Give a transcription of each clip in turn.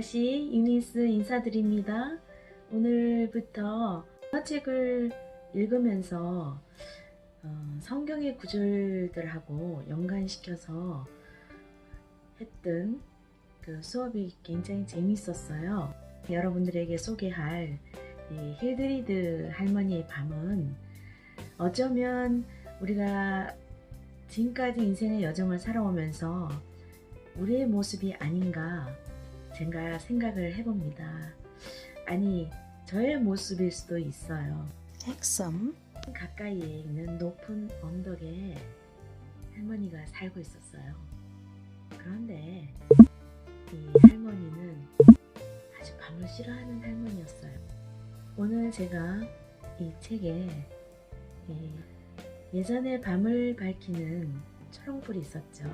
다시 유니스 인사드립니다. 오늘부터 책을 읽으면서 성경의 구절들하고 연관시켜서 했던 그 수업이 굉장히 재밌었어요. 여러분들에게 소개할 이 힐드리드 할머니의 밤은 어쩌면 우리가 지금까지 인생의 여정을 살아오면서 우리의 모습이 아닌가 제가 생각을 해봅니다. 아니, 저의 모습일 수도 있어요. 핵섬 가까이에 있는 높은 언덕에 할머니가 살고 있었어요. 그런데 이 할머니는 아주 밤을 싫어하는 할머니였어요. 오늘 제가 이 책에 예전에 밤을 밝히는 초롱불이 있었죠.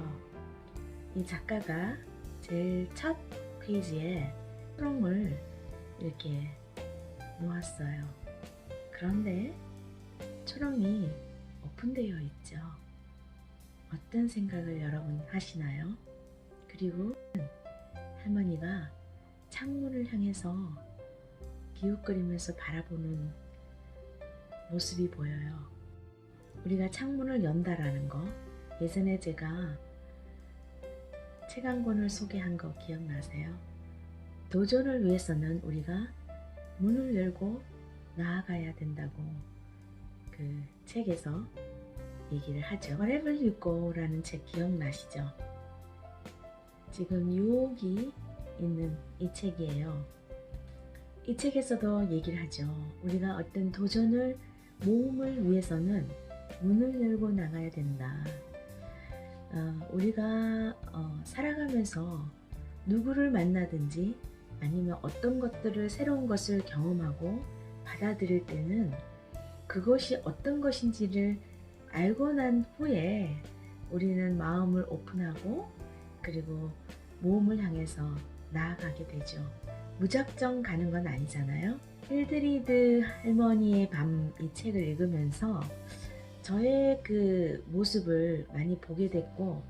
이 작가가 제일 첫 페이지에 초롱을 이렇게 놓았어요. 그런데 초롱이 오픈되어 있죠. 어떤 생각을 여러분 하시나요? 그리고 할머니가 창문을 향해서 기웃거리면서 바라보는 모습이 보여요. 우리가 창문을 연다라는 거, 예전에 제가 책 한 권을 소개한 거 기억나세요? 도전을 위해서는 우리가 문을 열고 나아가야 된다고 그 책에서 얘기를 하죠. Wherever You Go라는 책 기억나시죠? 지금 유혹이 있는 이 책이에요. 이 책에서도 얘기를 하죠. 우리가 어떤 도전을 모험을 위해서는 문을 열고 나가야 된다. 우리가 살아가면서 누구를 만나든지 아니면 어떤 것들을 새로운 것을 경험하고 받아들일 때는 그것이 어떤 것인지를 알고 난 후에 우리는 마음을 오픈하고 그리고 모험을 향해서 나아가게 되죠. 무작정 가는 건 아니잖아요. 힐드리드 할머니의 밤 이 책을 읽으면서 저의 그 모습을 많이 보게 됐고,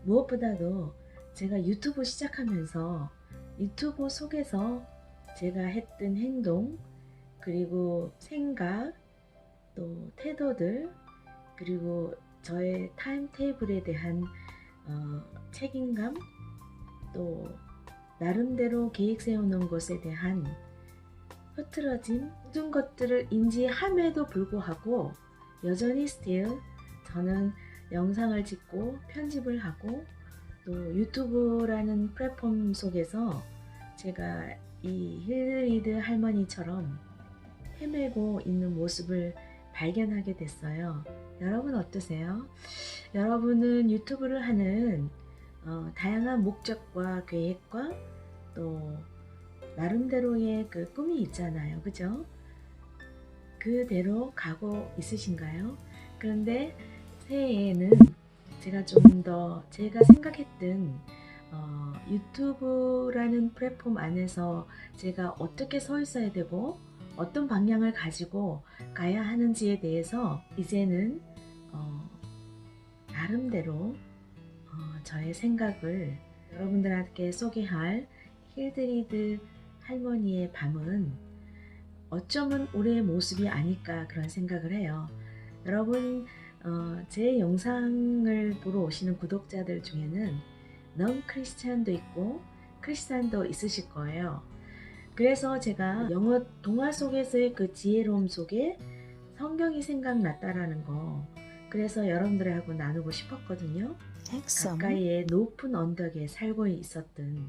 무엇보다도 제가 유튜브 시작하면서 유튜브 속에서 제가 했던 행동, 그리고 생각, 또 태도들, 그리고 저의 타임테이블에 대한 책임감, 또 나름대로 계획 세워놓은 것에 대한 흐트러짐, 모든 것들을 인지함에도 불구하고 여전히 still 저는 영상을 찍고 편집을 하고 또 유튜브라는 플랫폼 속에서 제가 이 힐드리드 할머니처럼 헤매고 있는 모습을 발견하게 됐어요. 여러분 어떠세요? 여러분은 유튜브를 하는 다양한 목적과 계획과 또 나름대로의 그 꿈이 있잖아요. 그죠? 그대로 가고 있으신가요? 그런데 새해에는 제가 좀 더 제가 생각했던 유튜브라는 플랫폼 안에서 제가 어떻게 서 있어야 되고 어떤 방향을 가지고 가야 하는지에 대해서 이제는 나름대로 저의 생각을 여러분들한테 소개할 힐드리드 할머니의 밤은 어쩌면 우리의 모습이 아닐까 그런 생각을 해요. 여러분 제 영상을 보러 오시는 구독자들 중에는 넌 크리스찬도 있고 크리스찬도 있으실 거예요. 그래서 제가 영어 동화 속에서의 그 지혜로움 속에 성경이 생각났다라는 거, 그래서 여러분들하고 나누고 싶었거든요. 핵섬 가까이에 높은 언덕에 살고 있었던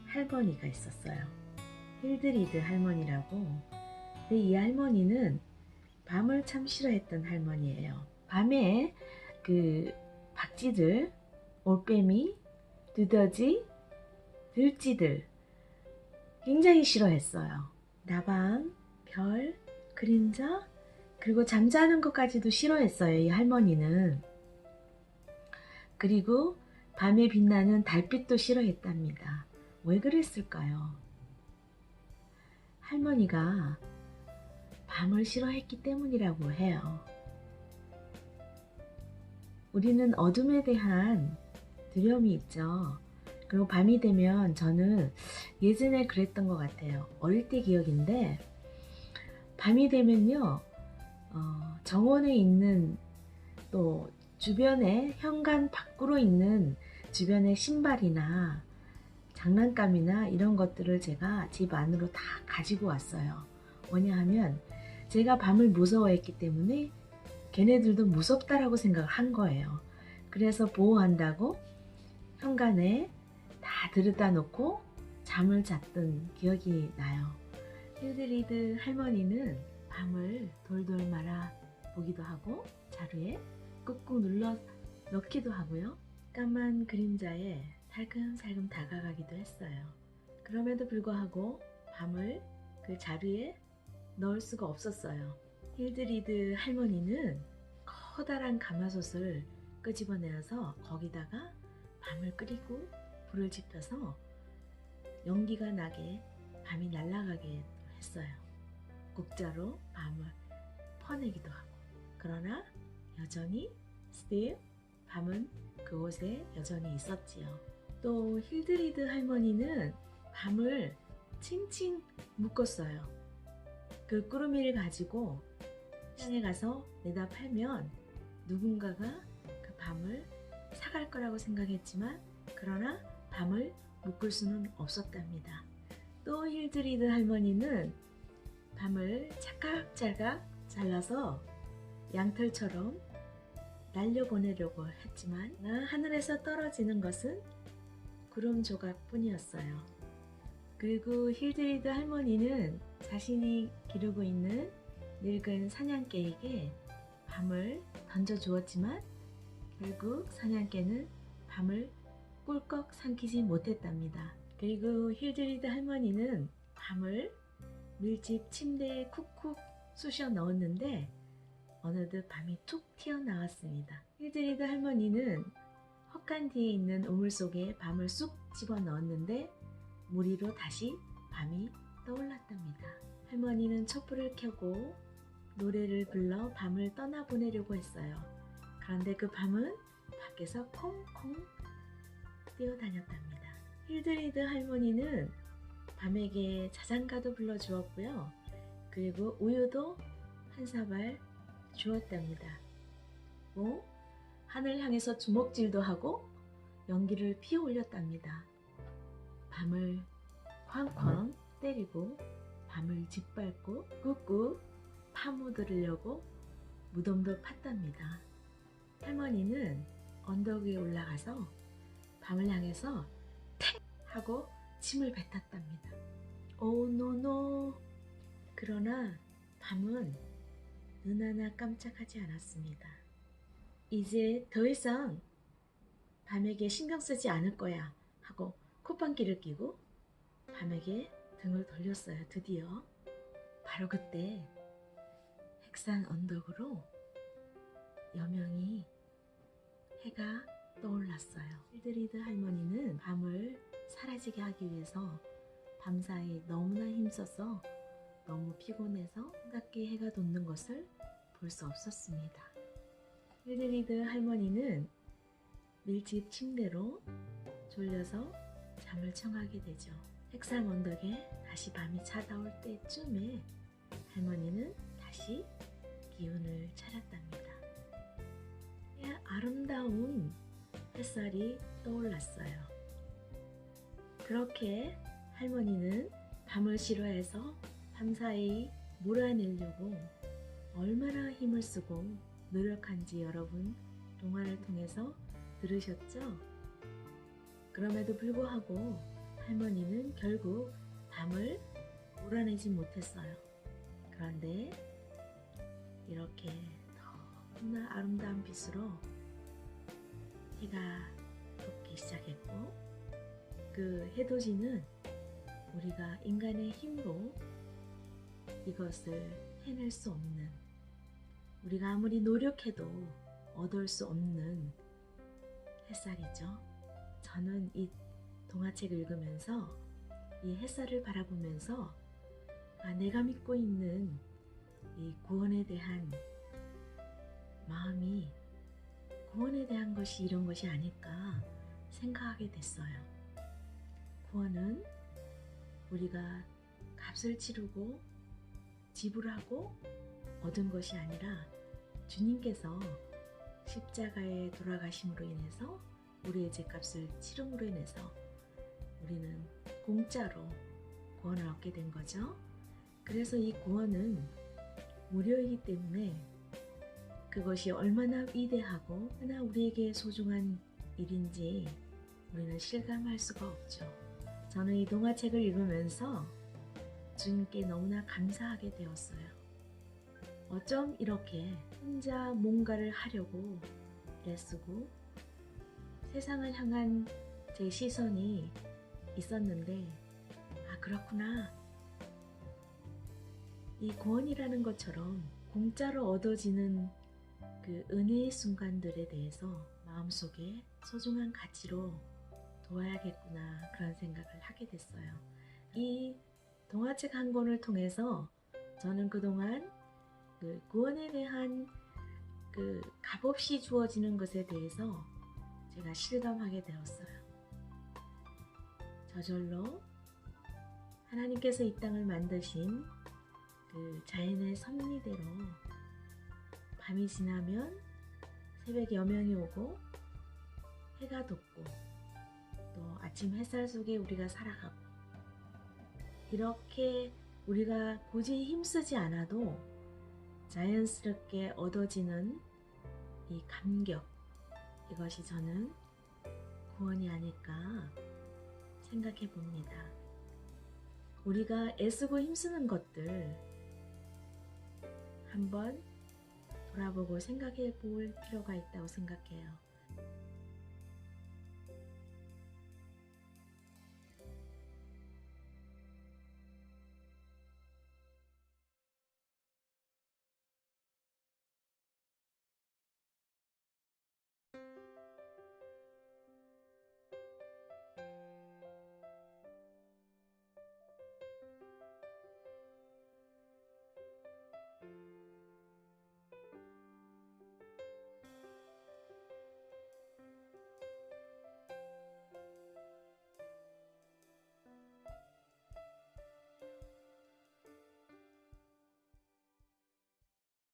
할머니가 있었어요. 힐드리드 할머니라고. 근데 이 할머니는 밤을 참 싫어했던 할머니예요. 밤에 그 박쥐들, 올빼미, 두더지, 들쥐들 굉장히 싫어했어요. 나방, 별, 그림자, 그리고 잠자는 것까지도 싫어했어요. 이 할머니는. 그리고 밤에 빛나는 달빛도 싫어했답니다. 왜 그랬을까요? 할머니가 밤을 싫어했기 때문이라고 해요. 우리는 어둠에 대한 두려움이 있죠. 그리고 밤이 되면 저는 예전에 그랬던 것 같아요. 어릴 때 기억인데 밤이 되면요 정원에 있는 또 주변에 현관 밖으로 있는 주변의 신발이나 장난감이나 이런 것들을 제가 집 안으로 다 가지고 왔어요. 뭐냐 하면 제가 밤을 무서워했기 때문에 걔네들도 무섭다라고 생각을 한 거예요. 그래서 보호한다고 현관에 다 들여다 놓고 잠을 잤던 기억이 나요. 힐드리드 할머니는 밤을 돌돌 말아 보기도 하고 자루에 꾹꾹 눌러 넣기도 하고요. 까만 그림자에 살금살금 다가가기도 했어요. 그럼에도 불구하고 밤을 그 자루에 넣을 수가 없었어요. 힐드리드 할머니는 커다란 가마솥을 끄집어내어서 거기다가 밤을 끓이고 불을 지펴서 연기가 나게 밤이 날아가게 했어요. 국자로 밤을 퍼내기도 하고. 그러나 여전히 still 밤은 그곳에 여전히 있었지요. 또 힐드리드 할머니는 밤을 칭칭 묶었어요. 그 꾸러미를 가지고 시장에 가서 내다 팔면 누군가가 그 밤을 사갈 거라고 생각했지만 그러나 밤을 묶을 수는 없었답니다. 또 힐드리드 할머니는 밤을 찰칵찰칵 잘라서 양털처럼 날려보내려고 했지만 하늘에서 떨어지는 것은 구름 조각 뿐이었어요. 그리고 힐드리드 할머니는 자신이 기르고 있는 늙은 사냥개에게 밤을 던져주었지만 결국 사냥개는 밤을 꿀꺽 삼키지 못했답니다. 그리고 힐드리드 할머니는 밤을 밀집 침대에 쿡쿡 쑤셔 넣었는데 어느덧 밤이 툭 튀어나왔습니다. 힐드리드 할머니는 헛간 뒤에 있는 우물 속에 밤을 쑥 집어 넣었는데 무리로 다시 밤이 떠올랐답니다. 할머니는 촛불을 켜고 노래를 불러 밤을 떠나보내려고 했어요. 그런데 그 밤은 밖에서 콩콩 뛰어다녔답니다. 힐드리드 할머니는 밤에게 자장가도 불러주었고요. 그리고 우유도 한 사발 주었답니다. 하늘 향해서 주먹질도 하고 연기를 피어올렸답니다. 밤을 쾅쾅 때리고 밤을 짓밟고 꾹꾹 파묻으려고 무덤도 팠답니다. 할머니는 언덕 위에 올라가서 밤을 향해서 택 하고 침을 뱉었답니다. 오 노노. 그러나 밤은 눈 하나 깜짝하지 않았습니다. 이제 더 이상 밤에게 신경 쓰지 않을 거야 하고 콧방귀를 끼고 밤에게 등을 돌렸어요. 드디어. 바로 그때 핵산 언덕으로 여명이 해가 떠올랐어요. 힐드리드 할머니는 밤을 사라지게 하기 위해서 밤사이 너무나 힘써서 너무 피곤해서 생각게 해가 돋는 것을 볼 수 없었습니다. 힐드리드 할머니는 밀집 침대로 졸려서 잠을 청하게 되죠. 핵산 언덕에 다시 밤이 찾아올 때쯤에 할머니는 다시 기운을 차렸답니다. 아름다운 햇살이 떠올랐어요. 그렇게 할머니는 밤을 싫어해서 밤사이 몰아내려고 얼마나 힘을 쓰고 노력한지 여러분 동화를 통해서 들으셨죠? 그럼에도 불구하고 할머니는 결국 밤을 몰아내지 못했어요. 그런데 이렇게 너무나 아름다운 빛으로 해가 돋기 시작했고 그 해돋이는 우리가 인간의 힘으로 이것을 해낼 수 없는, 우리가 아무리 노력해도 얻을 수 없는 햇살이죠. 저는 이 동화책을 읽으면서 이 햇살을 바라보면서 내가 믿고 있는 이 구원에 대한 마음이 구원에 대한 것이 이런 것이 아닐까 생각하게 됐어요. 구원은 우리가 값을 치르고 지불하고 얻은 것이 아니라 주님께서 십자가에 돌아가심으로 인해서 우리의 죄값을 치름으로 인해서 우리는 공짜로 구원을 얻게 된 거죠. 그래서 이 구원은 무료이기 때문에 그것이 얼마나 위대하고 얼마나 우리에게 소중한 일인지 우리는 실감할 수가 없죠. 저는 이 동화책을 읽으면서 주님께 너무나 감사하게 되었어요. 어쩜 이렇게 혼자 뭔가를 하려고 애쓰고 세상을 향한 제 시선이 있었는데, 아, 그렇구나. 이 구원이라는 것처럼 공짜로 얻어지는 그 은혜의 순간들에 대해서 마음속에 소중한 가치로 두어야겠구나, 그런 생각을 하게 됐어요. 이 동화책 한 권을 통해서 저는 그동안 그 구원에 대한 그 값없이 주어지는 것에 대해서 제가 실감하게 되었어요. 저절로 하나님께서 이 땅을 만드신 그 자연의 섭리대로 밤이 지나면 새벽 여명이 오고 해가 돋고 또 아침 햇살 속에 우리가 살아가고, 이렇게 우리가 굳이 힘쓰지 않아도 자연스럽게 얻어지는 이 감격, 이것이 저는 구원이 아닐까 생각해 봅니다. 우리가 애쓰고 힘쓰는 것들 한번 돌아보고 생각해 볼 필요가 있다고 생각해요.